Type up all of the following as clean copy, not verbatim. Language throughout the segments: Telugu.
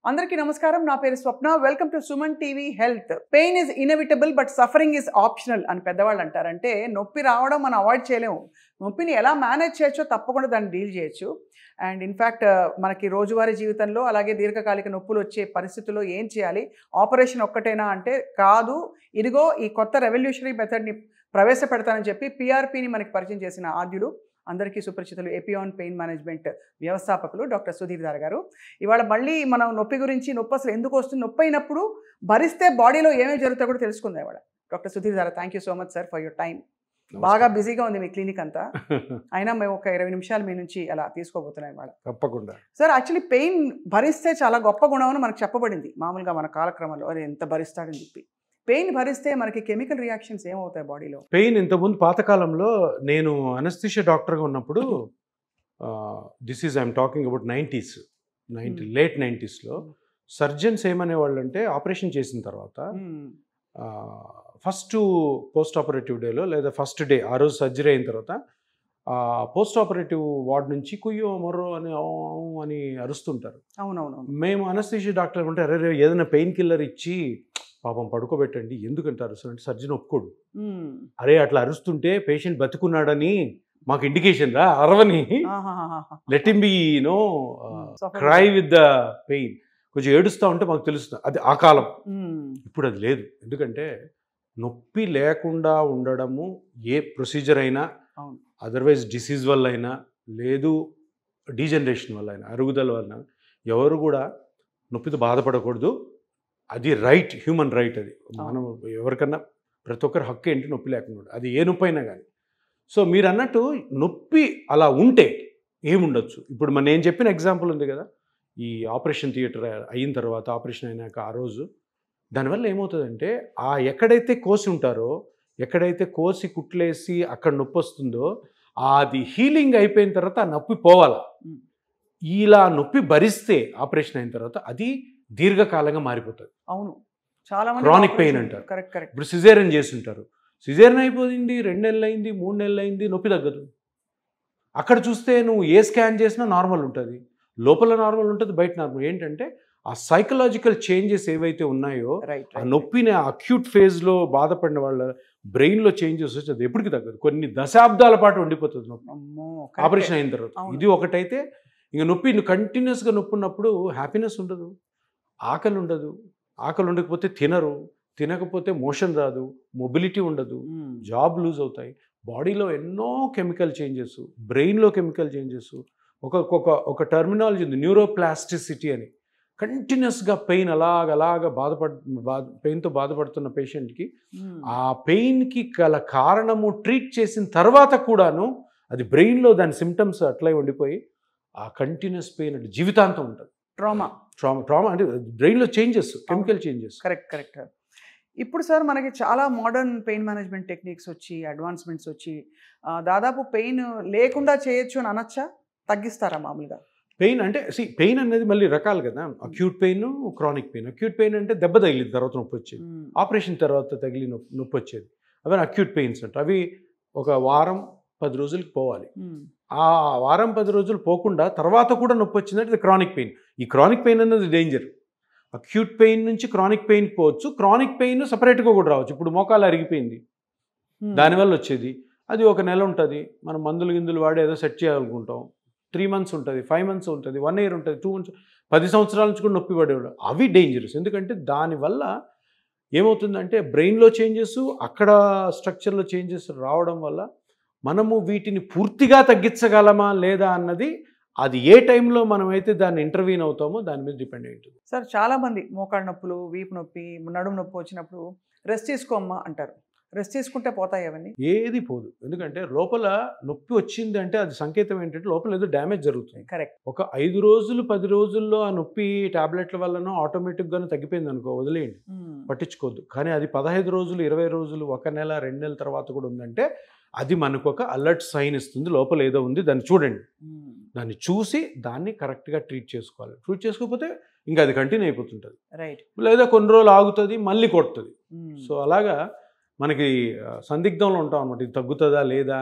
అందరికీ నమస్కారం. నా పేరు Swapna. Welcome to Suman TV health. Pain is inevitable but suffering is optional అని పెద్దవాళ్ళు అంటారు. అంటే నొప్పి రావడం మనం అవాయిడ్ చేయలేము. నొప్పిని ఎలా మేనేజ్ చేయొచ్చో తప్పకుండా దాన్ని డీల్ చేయొచ్చు. అండ్ ఇన్ఫ్యాక్ట్ మనకి రోజువారీ జీవితంలో అలాగే దీర్ఘకాలిక నొప్పులు వచ్చే పరిస్థితుల్లో ఏం చేయాలి, ఆపరేషన్ ఒక్కటేనా అంటే కాదు, ఇదిగో ఈ కొత్త రెవల్యూషనరీ మెథడ్ని ప్రవేశపెడతానని చెప్పి పిఆర్పిని మనకి పరిచయం చేసిన ఆద్యులు, అందరికీ సుపరిచితులు, ఎపియాన్ పెయిన్ మేనేజ్మెంట్ వ్యవస్థాపకులు డాక్టర్ సుధీర్ ధార గారు. ఇవాళ మళ్ళీ మనం నొప్పి గురించి, నొప్పి అసలు ఎందుకు వస్తుంది, నొప్పి అయినప్పుడు భరిస్తే బాడీలో ఏమేమి జరుగుతాయో కూడా తెలుసుకుందాం ఇవాళ. డాక్టర్ సుధీర్ ధార, thank you so much sir for your time. బాగా బిజీగా ఉంది మీ క్లినిక్ అంతా, అయినా మేము ఒక 20 నిమిషాలు మీ నుంచి అలా తీసుకోబోతున్నాం ఇవాళ. తప్పకుండా సార్, యాక్చువల్లీ పెయిన్ భరిస్తే చాలా గొప్ప గుణం అని మనకు చెప్పబడింది మామూలుగా మన కాలక్రమంలో. అది ఎంత భరిస్తాడని చెప్పి, పెయిన్ భరిస్తే మనకి కెమికల్ రియాక్షన్స్ ఏమవుతాయి బాడీలో? పెయిన్ ఇంతకుముందు పాతకాలంలో నేను అనస్థీషియా డాక్టర్గా ఉన్నప్పుడు, this is I'm talking about 90s, late 90sలో సర్జన్స్ ఏమనేవాళ్ళు అంటే, ఆపరేషన్ చేసిన తర్వాత ఫస్ట్ పోస్ట్ ఆపరేటివ్ డేలో లేదా ఫస్ట్ డే, ఆ రోజు సర్జరీ అయిన తర్వాత పోస్ట్ ఆపరేటివ్ వార్డ్ నుంచి కుయ్యో మొర్రో అని అరుస్తుంటారు. అవునవును. మేము అనస్థీషియా డాక్టర్ అంటే, అరే ఏదైనా పెయిన్ కిల్లర్ ఇచ్చి పాపం పడుకోబెట్టండి, ఎందుకంటే అరుస్తుంటే సర్జన్ ఒప్పుకోడు. అరే అట్లా అరుస్తుంటే పేషెంట్ బతుకున్నాడని మాకు ఇండికేషన్ రా, అరవని, let him be no cry with the pain, కొంచెం ఏడుస్తూ ఉంటే మాకు తెలుస్తుంది. అది ఆ కాలం. ఇప్పుడు అది లేదు. ఎందుకంటే నొప్పి లేకుండా ఉండడము ఏ ప్రొసీజర్ అయినా, అదర్వైజ్ డిసీజ్ వల్ల అయినా, లేదు డీజనరేషన్ వల్ల అయినా, అరుగుదల వల్ల, ఎవరు కూడా నొప్పితో బాధపడకూడదు. అది రైట్, హ్యూమన్ రైట్. అది మనం ఎవరికన్నా, ప్రతి ఒక్కరి హక్కు ఏంటి నొప్పి లేకుండా, అది ఏ నొప్పి అయినా కానీ. సో మీరు అన్నట్టు నొప్పి అలా ఉంటే ఏముండొచ్చు. ఇప్పుడు నేను చెప్పిన ఎగ్జాంపుల్ ఉంది కదా, ఈ ఆపరేషన్ థియేటర్ అయిన తర్వాత, ఆపరేషన్ అయినాక ఆ రోజు, దానివల్ల ఏమవుతుందంటే, ఆ ఎక్కడైతే కోసి ఉంటారో, ఎక్కడైతే కోసి కుట్లేసి అక్కడ నొప్పి వస్తుందో, అది హీలింగ్ అయిపోయిన తర్వాత ఆ నొప్పి పోవాలా. ఇలా నొప్పి భరిస్తే ఆపరేషన్ అయిన తర్వాత అది దీర్ఘకాలంగా మారిపోతుంది. అవును, చాలా మంది క్రానిక్ పెయిన్ అంటారు. Correct correct. ఇప్పుడు సిజేరియన్ చేస్తుంటారు, సిజేరియన్ అయిపోయింది, 2 నెలలు అయింది, 3 నెలలు అయింది, నొప్పి తగ్గదు. అక్కడ చూస్తే నువ్వు ఏ స్కాన్ చేసినా నార్మల్ ఉంటుంది, లోపల నార్మల్ ఉంటుంది, బయట నార్మల్. ఏంటంటే ఆ సైకలాజికల్ చేంజెస్ ఏవైతే ఉన్నాయో, ఆ నొప్పిని అక్యూట్ ఫేజ్లో బాధపడిన వాళ్ళ బ్రెయిన్లో చేంజెస్ వచ్చి అది ఎప్పటికీ తగ్గదు, కొన్ని దశాబ్దాల పాటు ఉండిపోతుంది నొప్పి ఆపరేషన్ అయిన తర్వాత. ఇది ఒకటైతే, ఇంక నొప్పి కంటిన్యూస్గా నొప్పి ఉన్నప్పుడు హ్యాపీనెస్ ఉండదు, ఆకలి ఉండదు, ఆకలి ఉండకపోతే తినరు, తినకపోతే మోషన్ రాదు, మొబిలిటీ ఉండదు, జాబ్ లూజ్ అవుతాయి, బాడీలో ఎన్నో కెమికల్ చేంజెస్, బ్రెయిన్లో కెమికల్ చేంజెస్. ఒక టర్మినాలజీ ఉంది, న్యూరోప్లాస్టిసిటీ అని. కంటిన్యూస్గా పెయిన్ అలాగా పెయిన్తో బాధపడుతున్న పేషెంట్కి ఆ పెయిన్కి గల కారణము ట్రీట్ చేసిన తర్వాత కూడాను అది బ్రెయిన్లో దాని సిమ్టమ్స్ అట్లే ఉండిపోయి ఆ కంటిన్యూస్ పెయిన్ అంటే జీవితాంతం ఉంటుంది. ట్రామా అంటే బ్రెయిన్లో చేంజెస్, కెమికల్ చేంజెస్. కరెక్ట్. ఇప్పుడు సార్ మనకి చాలా మోడర్న్ పెయిన్ మేనేజ్మెంట్ టెక్నిక్స్ వచ్చి, అడ్వాన్స్మెంట్స్ వచ్చి, దాదాపు పెయిన్ లేకుండా చేయొచ్చు అని అనొచ్చా? తగ్గిస్తారా మామూలుగా? పెయిన్ అంటే పెయిన్ అనేది మళ్ళీ రకాలు కదా, acute pain, chronic pain. Acute pain అంటే దెబ్బ తగిలిన తర్వాత నొప్పి వచ్చేది, ఆపరేషన్ తర్వాత తగిలి నొప్పి వచ్చేది, అవి అక్యూట్ పెయిన్స్ అంటే. అవి ఒక వారం 10 రోజులకి పోవాలి. ఆ వారం 10 రోజులు పోకుండా తర్వాత కూడా నొప్పి వచ్చిందంటే ఇది క్రానిక్ పెయిన్. ఈ క్రానిక్ పెయిన్ అనేది డేంజర్. అక్యూట్ పెయిన్ నుంచి క్రానిక్ పెయిన్కి పోవచ్చు, క్రానిక్ పెయిన్ సపరేట్గా కూడా రావచ్చు. ఇప్పుడు మోకాలు అరిగిపోయింది, దానివల్ల వచ్చేది, అది 1 నెల ఉంటుంది, మనం మందులు గిందులు వాడి ఏదో సెట్ చేయాలనుకుంటాం, 3 months ఉంటుంది, 5 months ఉంటుంది, 1 year ఉంటుంది, 2 months, 10 సంవత్సరాల నుంచి కూడా నొప్పి పడేవాడు. అవి డేంజరస్. ఎందుకంటే దానివల్ల ఏమవుతుందంటే బ్రెయిన్లో చేంజెస్, అక్కడ స్ట్రక్చర్లో చేంజెస్ రావడం వల్ల మనము వీటిని పూర్తిగా తగ్గించగలమా లేదా అన్నది, అది ఏ టైంలో మనమైతే దాన్ని ఇంటర్వ్యూన్ అవుతామో దాని మీద డిపెండ్ అయి ఉంటుంది. సార్, చాలామంది మోకాళ్ళ నొప్పులు, వీపు నొప్పి, నడుము నొప్పి వచ్చినప్పుడు రెస్ట్ తీసుకోమ్మా అంటారు. రెస్ట్ తీసుకుంటే పోతాయి అవన్నీ? ఏది పోదు. ఎందుకంటే లోపల నొప్పి వచ్చింది అంటే అది సంకేతం ఏంటంటే లోపల ఏదో డ్యామేజ్ జరుగుతుంది. కరెక్ట్. ఒక 5 రోజులు 10 రోజుల్లో ఆ నొప్పి టాబ్లెట్ల వల్లనో ఆటోమేటిక్గానే తగ్గిపోయింది అనుకో, వదిలేయండి, పట్టించుకోవద్దు. కానీ అది 15 రోజులు, 20 రోజులు, 1 నెల, 2 నెలల తర్వాత కూడా ఉందంటే అది మనకు ఒక అలర్ట్ సైన్ ఇస్తుంది, లోపల ఏదో ఉంది, దాన్ని చూడండి, దాన్ని చూసి దాన్ని కరెక్ట్గా ట్రీట్ చేసుకోవాలి. ట్రీట్ చేసుకోకపోతే ఇంకా అది కంటిన్యూ అయిపోతుంటుంది. రైట్. లేదా కొన్ని రోజులు ఆగుతుంది, మళ్ళీ కొడుతుంది. సో అలాగా మనకి సందిగ్ధంలో ఉంటాం అనమాట, ఇది తగ్గుతుందా లేదా,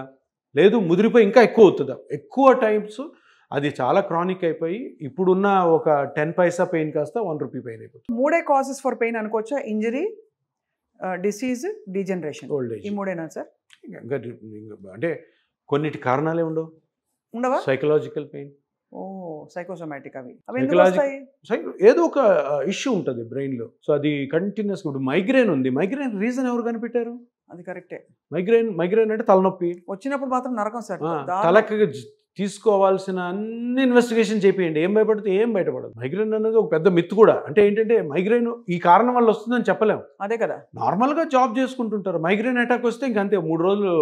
లేదు ముదిరిపోయి ఇంకా ఎక్కువ అవుతుందా. ఎక్కువ టైమ్స్ అది చాలా క్రానిక్ అయిపోయి ఇప్పుడున్న ఒక 10 పైసా పెయిన్ కాస్త 1 రూపీ పెయిన్ అయిపోతుంది. 3 కాజెస్ ఫర్ పెయిన్ అనుకోవచ్చా? ఇంజరీ, డిసీజ్, డీజనరేషన్, ఓల్డ్ ఈ ఏజ్. 3 సార్? అంటే కొన్నిటి కారణాలే ఉండవు. ఉండవా? సైకలాజికల్ పెయిన్, ఓ సైకోసోమాటిక్ అవి ఎందుకు వస్తాయి? ఏదో ఒక ఇష్యూ ఉంటుంది బ్రెయిన్లో. సో అది కంటిన్యూస్. ఇప్పుడు మైగ్రేన్ ఉంది, మైగ్రేన్ రీజన్ ఎవరు కనిపెట్టారు? అది కరెక్టే. మైగ్రేన్ అంటే తలనొప్పి వచ్చినప్పుడు మాత్రం నరకం సార్. తలకి తీసుకోవాల్సిన అన్ని ఇన్వెస్టిగేషన్ చేపియండి, ఏం భయపడితే ఏం బయటపడదు. మైగ్రేన్ అనేది ఒక పెద్ద మిత్ కూడా. అంటే ఏంటంటే మైగ్రేన్ ఈ కారణం వల్ల వస్తుందని చెప్పలేము. అదే కదా. నార్మల్గా జాబ్ చేసుకుంటుంటారు, మైగ్రేన్ అటాక్ వస్తే ఇంకంతే 3 రోజులు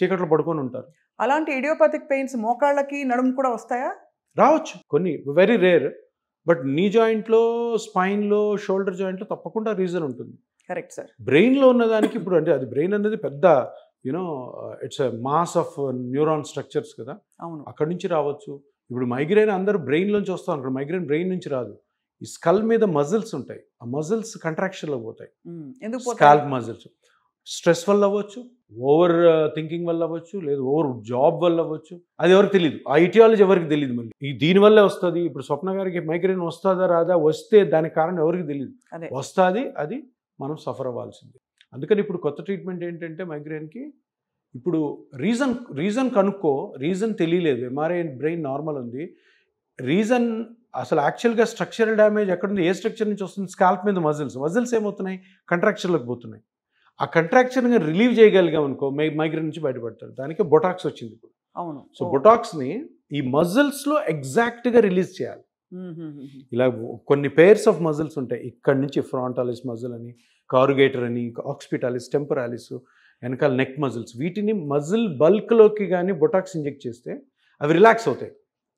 చీకట్లో పడుకొని ఉంటారు. అలాంటి ఇడియోపతిక్ పెయిన్స్ మోకాళ్ళకి నడుము కూడా వస్తాయా? రావచ్చు, కొన్ని వెరీ రేర్. బట్ నీ జాయింట్లో, స్పైన్లో, షోల్డర్ జాయింట్లో తప్పకుండా రీజన్ ఉంటుంది. Correct sir. బ్రెయిన్లో ఉన్నదానికి ఇప్పుడు అంటే అది బ్రెయిన్ అనేది పెద్ద its mass of neuron structures కదా, అవును. అక్కడి నుంచి రావచ్చు. ఇప్పుడు మైగ్రేన్ అందరూ బ్రెయిన్లోంచి వస్తాం అనుకో, మైగ్రేన్ బ్రెయిన్ నుంచి రాదు. ఈ స్కల్ మీద మజిల్స్ ఉంటాయి, ఆ మజిల్స్ కంట్రాక్షన్లో పోతాయి. ఎందుకు? స్కాల్ప్ మజిల్స్ స్ట్రెస్ వల్ల అవ్వచ్చు, ఓవర్ థింకింగ్ వల్ల అవ్వచ్చు, లేదు ఓవర్ జాబ్ వల్ల అవ్వచ్చు. అది ఎవరికి తెలియదు, ఆ ఇటియాలజీ ఎవరికి తెలియదు. మళ్ళీ ఈ దీనివల్లే వస్తుంది. ఇప్పుడు స్వప్న గారికి మైగ్రేన్ వస్తుందా రాదా, వస్తే దానికి కారణం ఎవరికి తెలియదు. వస్తుంది, అది మనం సఫర్ అవ్వాల్సింది. అందుకని ఇప్పుడు కొత్త ట్రీట్మెంట్ ఏంటంటే మైగ్రేన్కి ఇప్పుడు రీజన్ కనుక్కో. రీజన్ తెలియలేదు, ఎంఆర్ఐ బ్రెయిన్ నార్మల్ ఉంది. రీజన్ అసలు యాక్చువల్గా స్ట్రక్చరల్ డ్యామేజ్ ఎక్కడుంది, ఏ స్ట్రక్చర్ నుంచి వస్తుంది? స్కాల్ప్ మీద మజిల్స్ ఏమవుతున్నాయి? కంట్రాక్షన్లోకి పోతున్నాయి. ఆ కంట్రాక్షన్గా రిలీవ్ చేయగలిగాం అనుకో, మైగ్రేన్ నుంచి బయటపడతారు. దానికి బొటాక్స్ వచ్చింది ఇప్పుడు. అవును. సో బొటాక్స్ని ఈ మజిల్స్లో ఎగ్జాక్ట్గా రిలీజ్ చేయాలి. ఇలా కొన్ని పేర్స్ ఆఫ్ మజిల్స్ ఉంటాయి. ఇక్కడ నుంచి ఫ్రాంటాలిస్ మజిల్ అని, కారుగేటర్ అని, ఆక్సిపిటాలిస్, టెంపరాలిస్, వెనకాల నెక్ మజిల్స్, వీటిని మజిల్ బల్క్లోకి కానీ బొటాక్స్ ఇంజెక్ట్ చేస్తే అవి రిలాక్స్ అవుతాయి.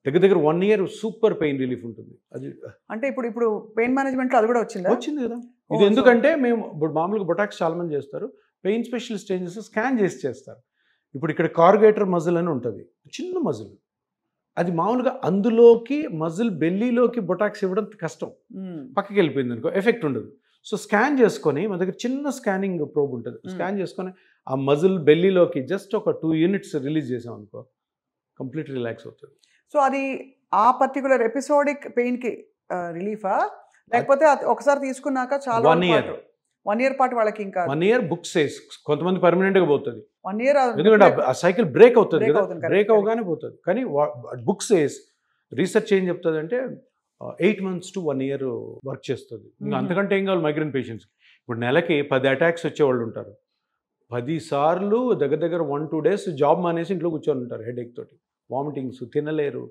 దగ్గర 1 year సూపర్ పెయిన్ రిలీఫ్ ఉంటుంది. అది అంటే ఇప్పుడు పెయిన్ మేనేజ్మెంట్లో అది కూడా వచ్చింది కదా. ఇది ఎందుకంటే మేము ఇప్పుడు మామూలుగా బొటాక్స్ చాలా మంది చేస్తారు, పెయిన్ స్పెషలిస్ట్ ఏం చేస్తారు, స్కాన్ చేస్తారు. ఇప్పుడు ఇక్కడ కారుగేటర్ మజిల్ అని ఉంటుంది, చిన్న మజిల్. అది మామూలుగా అందులోకి మజిల్ బెల్లీలోకి బొటాక్స్ ఇవ్వడం కష్టం, పక్కకి వెళ్ళిపోయింది అనుకో ఎఫెక్ట్ ఉండదు. సో స్కాన్ చేసుకొని, మన దగ్గర చిన్న స్కానింగ్ ప్రోబ్ ఉంటుంది, స్కాన్ చేసుకొని ఆ మజిల్ బెల్లీలోకి జస్ట్ ఒక 2 units రిలీజ్ చేసాం అనుకో, కంప్లీట్ రిలాక్స్ అవుతుంది. సో అది ఆ పర్టికులర్ ఎపిసోడిక్ పెయిన్కి రిలీఫా, లేకపోతే ఒకసారి తీసుకున్నాక చాలా 1 year పాటు వాళ్ళకి ఇంకా 1 year బుక్స్ కొంతమంది పర్మనెంట్గా పోతుంది. 1 year ఎందుకంటే ఆ సైకిల్ బ్రేక్ అవుతుంది కదా, బ్రేక్ అవగానే పోతుంది. కానీ బుక్స్ రీసెర్చ్ ఏం చెప్తుంది అంటే 8 months to 1 year వర్క్ చేస్తుంది. ఇంకా అంతకంటే ఏం కావాలి మైగ్రేన్ పేషెంట్స్కి. ఇప్పుడు నెలకి 10 attacks వచ్చేవాళ్ళు ఉంటారు. 10 సార్లు దగ్గర 1-2 days జాబ్ మానేసి ఇంట్లో కూర్చొని ఉంటారు హెడేక్ తోటి, వామిటింగ్స్, తినలేరు,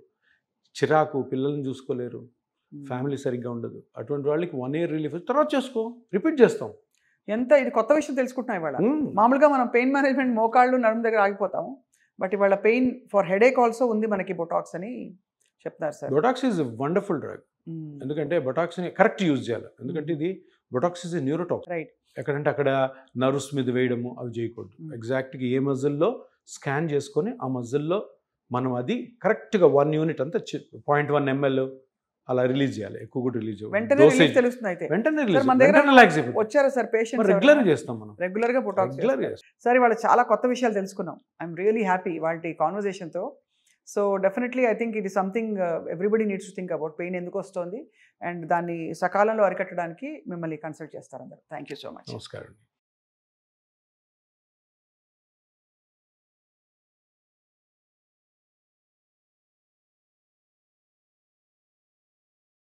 చిరాకు, పిల్లల్ని చూసుకోలేరు, ఫ్యామిలీ సరిగ్గా ఉండదు. అటువంటి వాళ్ళకి 1 year రిలీఫ్ తర్వాత చేసుకో, రిపీట్ చేస్తాం. ఎంత ఇది కొత్త విషయం తెలుసుకుంటున్నాం ఇవాళ. మామూలుగా మనం పెయిన్ మేనేజ్మెంట్ మోకాళ్ళు నడుము దగ్గర ఆగిపోతాము, బట్ ఇవాళ పెయిన్ ఫర్ హెడేక్ ఆల్సో ఉంది మనకి బొటాక్స్ అని చెప్తున్నారు sir. Botox is wonderful drug. ఎందుకంటే బొటాక్స్ని కరెక్ట్ యూజ్ చేయాలి. ఎందుకంటే ఇది బొటాక్స్ ఈజ్ న్యూరోటాక్సిన్. రైట్. ఎక్కడంటే అక్కడ నర్వ్స్ మీద వేయడము అవి చేయకూడదు. ఎగ్జాక్ట్గా ఏ మజిల్లో స్కాన్ చేసుకొని ఆ మజిల్లో మనం అది కరెక్ట్గా 1 unit అంతా 0.1 ml అలా రిలీజ్ చేయాలి. ఎక్కువ కూడా రిలీజ్ వెంటనే తెలుస్తుంది. అయితే వెంటనే రిలాక్స్ వచ్చారా సార్ పేషెంట్? రెగ్యులర్గా చేస్తాం మనం, రెగ్యులర్గా బొటాక్స్. సార్ ఇవాళ చాలా కొత్త విషయాలు తెలుసుకున్నాం. ఐఎమ్ రియలీ హ్యాపీ వాటి కాన్వర్జేషన్తో. సో డెఫినెట్లీ ఐ థింక్ ఇది something everybody needs to think about. Pain ఎందుకు వస్తుంది అండ్ దాన్ని సకాలంలో అరికట్టడానికి మిమ్మల్ని కన్సల్ట్ చేస్తారు అందరు. Thank you so much. నమస్కారం.